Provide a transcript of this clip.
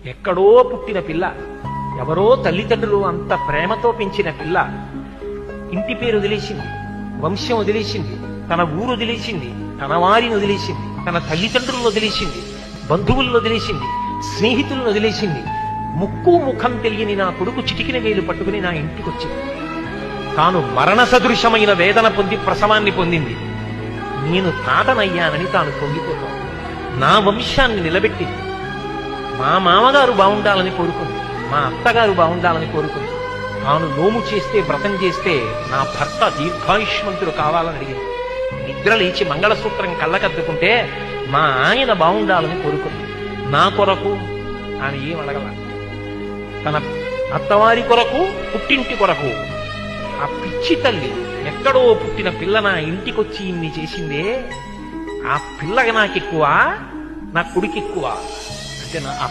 ఎక్కడో పుట్టిన పిల్ల, ఎవరో తల్లిదండ్రులు అంత ప్రేమతో పెంచిన పిల్ల ఇంటి పేరు వదిలేసింది, వంశం వదిలేసింది, తన ఊరు వదిలేసింది, తన వారిని వదిలేసింది, తన తల్లిదండ్రులను వదిలేసింది, బంధువులను వదిలేసింది, స్నేహితులను వదిలేసింది. ముక్కు ముఖం తెలియని నా కొడుకు చిటికిన వేలు పట్టుకుని నా ఇంటికి వచ్చింది. తాను మరణ సదృశమైన వేదన పొంది ప్రసవాన్ని పొందింది. నేను తాతనయ్యానని తాను పొంగిపోతాను. నా వంశాన్ని నిలబెట్టింది. మా మామగారు బాగుండాలని కోరుకుంది, మా అత్తగారు బాగుండాలని కోరుకుంది. తాను నోము చేస్తే, వ్రతం చేస్తే నా భర్త దీర్ఘాయుష్మంతుడు కావాలని అడిగింది. నిద్ర లేచి మంగళసూత్రం కళ్ళకద్దుకుంటే మా ఆయన బాగుండాలని కోరుకుంది. నా కొరకు ఆమె ఏం అడగల. తన అత్తవారి కొరకు, పుట్టింటి కొరకు. ఆ పిచ్చి తల్లి ఎక్కడో పుట్టిన పిల్ల నా ఇంటికొచ్చి ఇన్ని చేసిందే, ఆ పిల్లగా నాకెక్కువ, నా కొడుకు ఎక్కువ అంటే ఆ